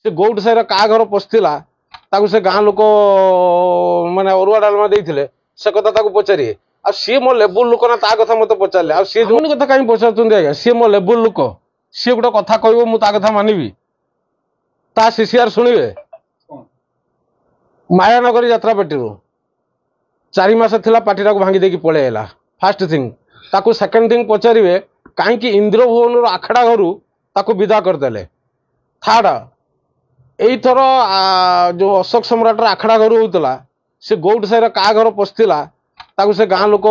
से गौड साईर का घर पशिला से गाँ लोक माने अरुआ डालमा देते से कथा पचारे आ सी मो लेवल लोक ना ता कथा मत पचारे आ सी जो कथा कहीं पचार आज्ञा सी मो लेवल लोक सी गोटे कथा कह मुझे कथा मानवि ता सीसीआर शुणे मायानगरी यात्रा पार्टी 4 मास थिला पार्टी भांगी देकी पळेला फास्ट थिंग ताकू सेकंड थिंग पचारे कहीं इंद्रभुवन आखड़ा घर ताकू विदा करदे थर्ड एथर जो अशोक सम्राट आखड़ा घर होता से गौड साईर का घर पशिला से गाँ लोक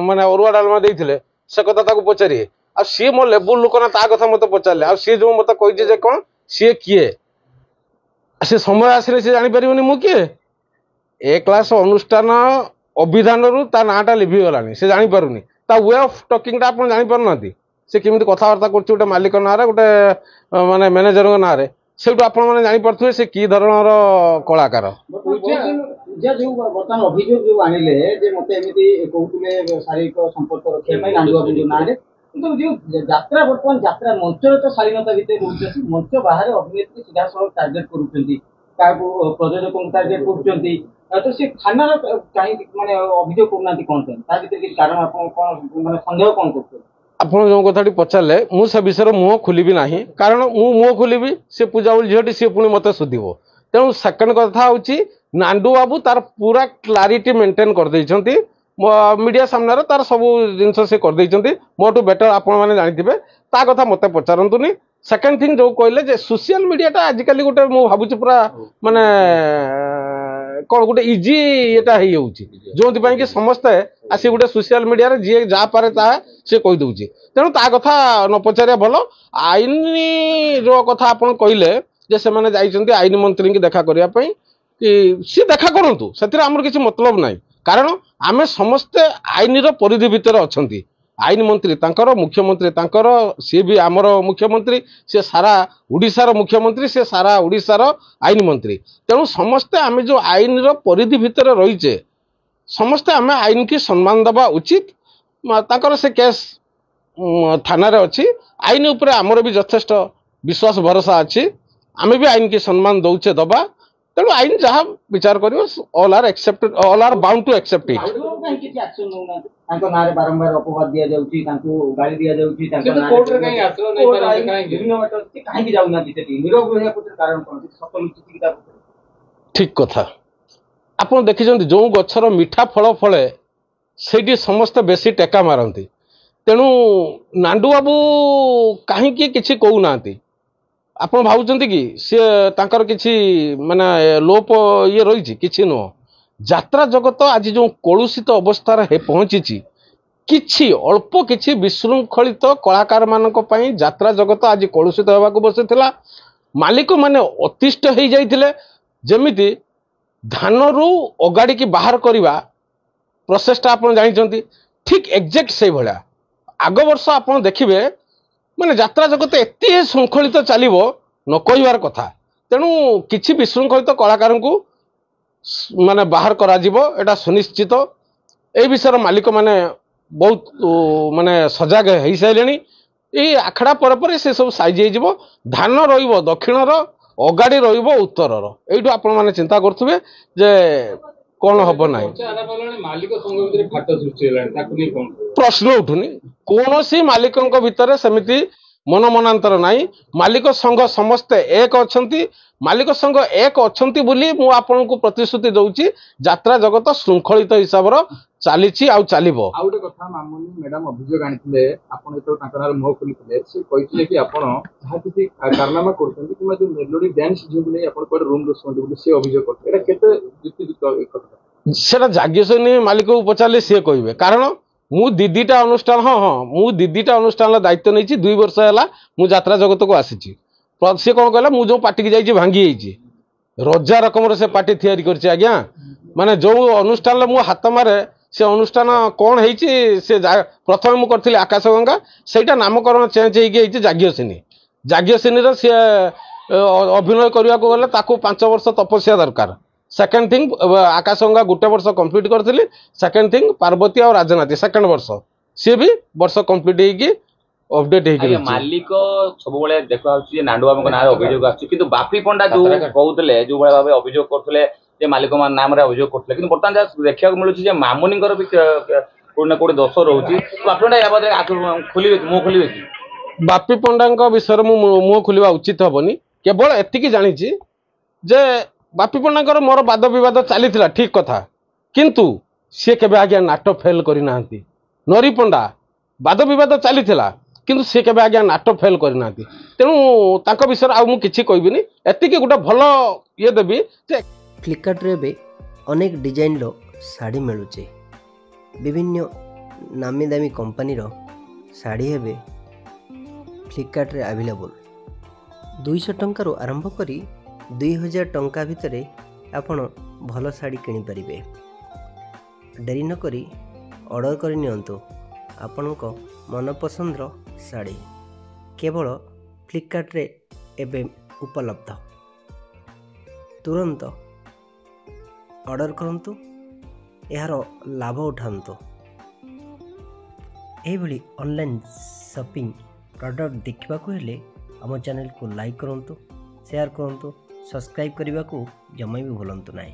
माने अरुआ डालमा देते से कथा पचारे आ सी मो लेवल लोक ना ता कथा मत पचारे आ सी जो मत कही कौन सी किए से समय आसिले से जानी परिबनी मु किए ए क्लास अनुष्ठान अभिधान रु ता नाटा लिभि गलानी से जानी पारुनी ता वे ऑफ टॉकिंग ता आपण जानी पारु नाती से केमिति कथावार्ता करछि गोटे मालिक ना रे गोटे माने मैनेजर ना रे सेटू आपण माने जानी परथुवे से की धरणर कलाकार जे जो वर्तमान अभियोग जो आनिले जे मते एमिति कहउतले शारीरिक संपर्क रखे पई नांदुआ जो ना रे किंतु जो यात्रा वर्तमान यात्रा मंचर तो शालीनता भितर रहउछ मंच बाहर अभिनेत्री सीधा सड़क टार्गेट करूछंती काको प्रयोजक को टार्गेट करूछंती तो से थाना काई माने अभियोग करनाती कोन ता भितर कि कारण आपण कोन माने संदेह कोन करछ आपण जो कथाटी पचारे मु से विषय मुह खोलिबी नाही कारण मु मुह खोलिबी से पूजावल झीटी सी पुणी मत सुधिबो तेणु सेकंड कथा होची नांडू बाबू तार पूरा क्लारिटी मेंटेन कर देइछंती मीडिया सामने तार सब जिनस से कर देइछंती मोटू बेटर आपण माने जानिथिबे ता कथा मते पचारंतुनी सेकंड थिंग जो कहले जे सोशल मीडिया टा आजिकली गोटे मु भाबुची पूरा माने कौन गोटे इजी एटा हो जो कि समस्ते आसी गोटे सोशल मीडिया रे जी जा पारे ता से कही दउची तेणु ता कथा न पचारे भल आईन जो कथा आपण कहले जे से माने जाइछंती आईन मंत्री की देखा करिया पई कि सी देखा करंतु सेतिर हमर किछि मतलब नाही कारण आमे समस्ते आईन रो परिधि भितर अछंती आईन मंत्री तांकर मुख्यमंत्री तांकर सी भी आमर मुख्यमंत्री से सारा उड़ीसार मुख्यमंत्री से सारा उड़ीसार आईन मंत्री तेणु समस्ते आमे जो आईन रो परिधि भितर रहीचे समस्ते आमे आईन की सम्मान दबा उचित तांकर से केस थाना रे अछि आईन ऊपर आमर भी यथेष्ट विश्वास भरोसा अछि आमे भी आईन की सम्मान दउचे दबा तेणु आईन जहाँ विचार करियो all are accepted all are bound to accept it किछि एक्शन नउना तांको नारे बारंबार अपवाद दिया जाउची तांको गाली दिया जाउची तांको नारे कोर्ट रे काई आश्रय नै पारे काई विभिन्न मटर काई कि जाउना दिसेटी निरोग रहया पुत्र कारण कोन सफल चिति किता ठीक कथा आपण देखिजंती जो गछर मीठा फल फळे सेठी समस्त बेसी टेका मारंती तेणु नांडू बाबू काहे कि किछि कहू नांती आपण भावुचंती कि से तांकर किछि माने लोप ये रही किछि नो यात्रा जगत आज जो कलुषित अवस्था हे पहुंची किछि अल्प किछि विशृंखलित कलाकार मानक पई यात्रा जगत आज कलुषित होबाक बसिथिला मालिक माने अतिष्ठ हो जाइथिले जेमिति धान रु अगाड़ी की बाहर करवा प्रोसेसटा आपण जानिचंती ठीक एग्जैक्ट से भला आग वर्ष आपण देखिबे माने यात्रा जगत एते श्रृंखलित चलिबो न कहिवार कथा तेणु किछि विशृंखलित कलाकार को माने बाहर करा जिवो एटा सुनिश्चित ए विषय मालिक माने बहुत माने सजग हो साइलेनी ए आखड़ा पर से सब साइज हो धान रहिबो दक्षिणर अगाड़ी रहिबो उत्तरर एइटु आपण माने चिंता करथुबे जे कौन हम ना प्रश्न उठुनी कौन सी मालिक भितर सेमिति मन मनांतर नाई मालिक संघ समस्ते एक अच्छी मालिक संघ एक अच्छी बोली मु आपन को प्रतिश्रुति दउची यात्रा जगत श्रृंखलित हिसाब चली चलो गोटे कथा मामुनी मैडम अभियोग आनी आपड़ जो मुह खोली से कहते कि आप कारनामा कर मेलोडी डांस झील रूम से अभियोग करते जाग्यसनी मालिक को पचारे सी कहे कारण मु दीदीटा अनुष्ठान हाँ हाँ मु दीदीटा अनुष्ठान दायित्व नहीं 2 वर्ष है मु यात्रा जगत को आसी सी कौन कहला मु जो पार्टी की जाइए भांगी रजा रकम से पार्टी तैयारी कर आज्ञा माने जो अनुष्ठान मु हाथ मारे से अनुष्ठान कौन है प्रथम मु करी आकाशगंगा सेटा नामकरण चेंज हो जाग्यसेनी जाग्यसेनी सी अभिनय करने को गले 5 वर्ष तपस्या दरकार सेकेंड थिंग आकाशगंगा 1 वर्ष कंप्लीट करथिली सेकेंड थिंग पार्वती और राजनाथी सेकेंड वर्ष सी भी वर्ष कंप्लीट होगी अपडेट ଆଜ୍ଞା, ମାଲିକ ସବୁବେଳେ ଦେଖା ଯାଉଛି ଯେ ନାଣ୍ଡୁ ବାବୁଙ୍କ ନାଁରେ ଅଭିଯୋଗ ଆସୁଛି, କିନ୍ତୁ ବାପି ପଣ୍ଡା ଯୋଉ କହୁଥିଲେ, ଯୋଉ ଭଳିଆ ଭାବେ ଅଭିଯୋଗ କରୁଥିଲେ ଯେ ମାଲିକ ନାମରେ ଅଭିଯୋଗ କରୁଥିଲେ, କିନ୍ତୁ ବର୍ତ୍ତମାନ ଯାହା ଦେଖିବାକୁ ମିଳୁଛି ଯେ ମାମୁନିଙ୍କର ବି କୋଉଠି ନା କୋଉଠି ଦୋଷ ରହୁଛି। ବାପି ପଣ୍ଡା ଏହା ବାଦରେ ଖୋଲିବେ କି, ମୁହଁ ଖୋଲିବେ କି? बापी पंडा विषय मुह खोलिया उचित हेनी। केवल एतिकी जानी जे बापी पंडा मोर वाद बद चली ठीक कथा, किंतु सी के आज्ञा नाट फेल करना। नरी पंडा वाद बद चली किंतु सी के आज्ञा नाट फेल करना। तेणु तांको विषय आ मुझे कहबिनी, एतिकी गोटे भल ये देवी। फ्लिपकार्ट रे अनेक डिजाइन रो साड़ी मिलुचे। विभिन्न नामी दामी कंपनी रो साड़ी हेबे फ्लिपकार्ट रे अवेलेबल। 200 टंका आरंभ करी 2000 टंका भितरे आपण भल साड़ी किनी परिबे। डेरी न करी ऑर्डर करि नियंतु आपणको मनपसंद रो साड़ी केवल फ्लिपकार्ट रे एबे उपलब्ध। तुरंत ऑर्डर करंतु, यार लाभ उठांतु। एभली ऑनलाइन शॉपिंग प्रोडक्ट देखिबाकू हेले आम चैनल को लाइक करंतु, शेयर करंतु, सब्सक्राइब करने को जमा भी भूलंतु नहीं।